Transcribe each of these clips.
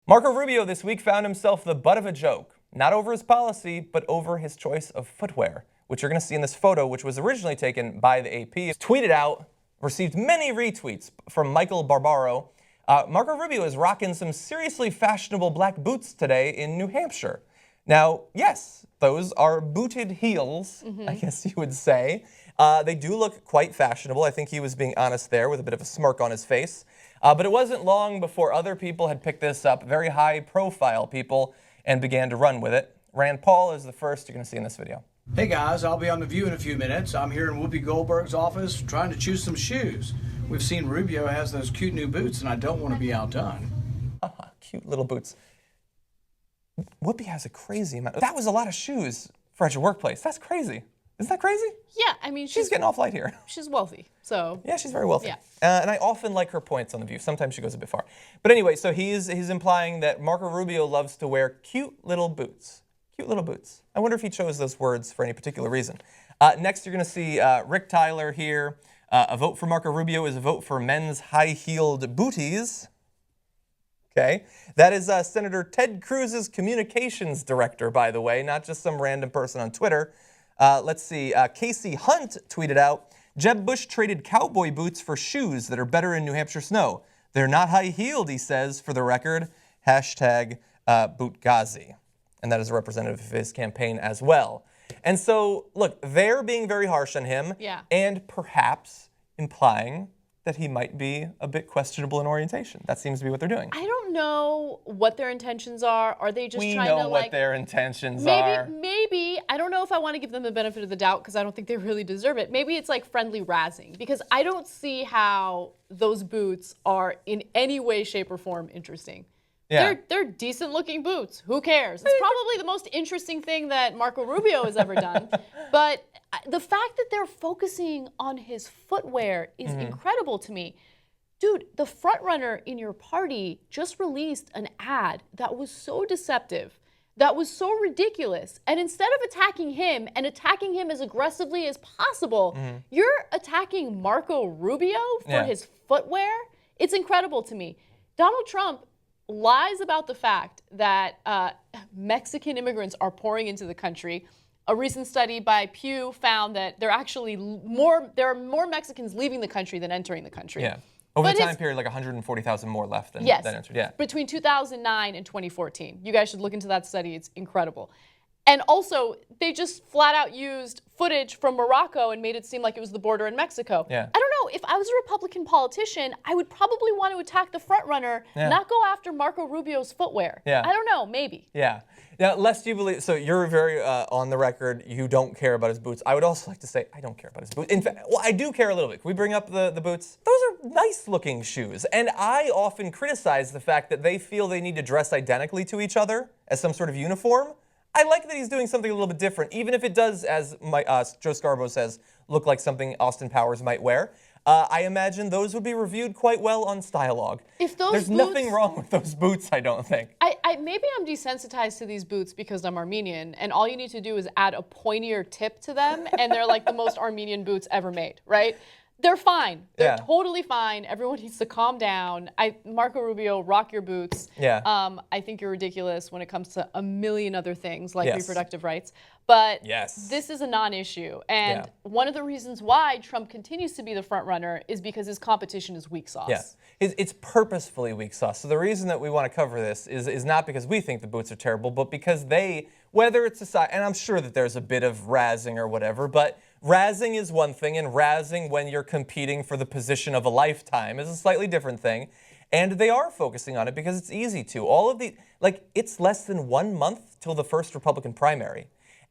Marco Rubio this week found himself the butt of a joke, not over his policy, but over his choice of footwear, which you're going to see in this photo, which was originally taken by the AP. It's tweeted out, received many retweets from Michael Barbaro. Marco Rubio is rocking some seriously fashionable black boots today in New Hampshire. Now, yes, those are booted heels, I guess you would say. They do look quite fashionable. I think he was being honest there with a bit of a smirk on his face. But it wasn't long before other people had picked this up, very high-profile people, and began to run with it. Rand Paul is the first you're going to see in this video. Hey guys, I'll be on The View in a few minutes. I'm here in Whoopi Goldberg's office trying to choose some shoes. We've seen Rubio has those cute new boots, and I don't want to be outdone. Cute little boots. Whoopi has a crazy amount. That was a lot of shoes for at your workplace. That's crazy. Isn't that crazy? Yeah, I mean, she's getting off light here. She's wealthy, so. Yeah, she's very wealthy. Yeah. And I often like her points on The View. Sometimes she goes a bit far. But anyway, so he's implying that Marco Rubio loves to wear cute little boots. Cute little boots. I wonder if he chose those words for any particular reason. Next, you're going to see Rick Tyler here. A vote for Marco Rubio is a vote for men's high-heeled booties. Okay. That is Senator Ted Cruz's communications director, by the way, not just some random person on Twitter. Let's see. Casey Hunt tweeted out, Jeb Bush traded cowboy boots for shoes that are better in New Hampshire snow. They're not high-heeled, he says, for the record. Hashtag Bootgazi. And that is a representative of his campaign as well. And so, look, they're being very harsh on him. Yeah. And perhaps implying that he might be a bit questionable in orientation. That seems to be what they're doing. I don't know what their intentions are. Are they just trying to, We know what their intentions are. Maybe. I don't know if I want to give them the benefit of the doubt because I don't think they really deserve it. Maybe it's like friendly razzing because I don't see how those boots are in any way, shape, or form interesting. Yeah. They're decent looking boots. Who cares? It's probably the most interesting thing that Marco Rubio has ever done. But the fact that they're focusing on his footwear is incredible to me. Dude, the front runner in your party just released an ad that was so deceptive, that was so ridiculous. And instead of attacking him and attacking him as aggressively as possible, you're attacking Marco Rubio for his footwear? It's incredible to me. Donald Trump lies about the fact that Mexican immigrants are pouring into the country. A recent study by Pew found that there are more Mexicans leaving the country than entering the country. Yeah. Over the time period, like 140,000 more left than entered. Yeah. Between 2009 and 2014. You guys should look into that study. It's incredible. And also, they just flat out used footage from Morocco and made it seem like it was the border in Mexico. Yeah. I don't know. If I was a Republican politician, I would probably want to attack the front runner, not go after Marco Rubio's footwear. Yeah. I don't know. Maybe. Yeah. Now, lest you believe, so you're very on the record, you don't care about his boots. I would also like to say, I don't care about his boots. In fact, well, I do care a little bit. Can we bring up the boots? Those are nice looking shoes. And I often criticize the fact that they feel they need to dress identically to each other as some sort of uniform. I like that he's doing something a little bit different, even if it does, as Joe Scarborough says, look like something Austin Powers might wear. I imagine those would be reviewed quite well on Styleog. There's nothing wrong with those boots, I don't think. Maybe I'm desensitized to these boots because I'm Armenian, and all you need to do is add a pointier tip to them, and they're like the most Armenian boots ever made, right? They're fine. They're totally fine. Everyone needs to calm down. Marco Rubio, rock your boots. Yeah. I think you're ridiculous when it comes to a million other things like reproductive rights. But this is a non-issue. And one of the reasons why Trump continues to be the front runner is because his competition is weak sauce. Yeah. It's purposefully weak sauce. So the reason that we want to cover this is not because we think the boots are terrible, but because whether it's society, and I'm sure that there's a bit of razzing or whatever, but razzing is one thing, and razzing when you're competing for the position of a lifetime is a slightly different thing. And they are focusing on it because it's easy to. It's less than 1 month till the first Republican primary.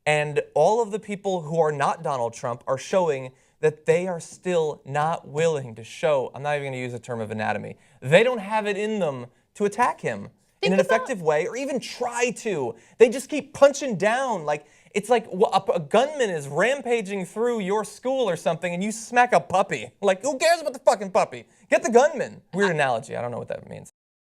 And all of the people who are not Donald Trump are showing that they are still not willing to show, I'm not even going to use the term of anatomy, they don't have it in them to attack him in an effective way or even try to. They just keep punching down. It's like a gunman is rampaging through your school or something and you smack a puppy. Like, who cares about the fucking puppy? Get the gunman. Weird analogy. I don't know what that means.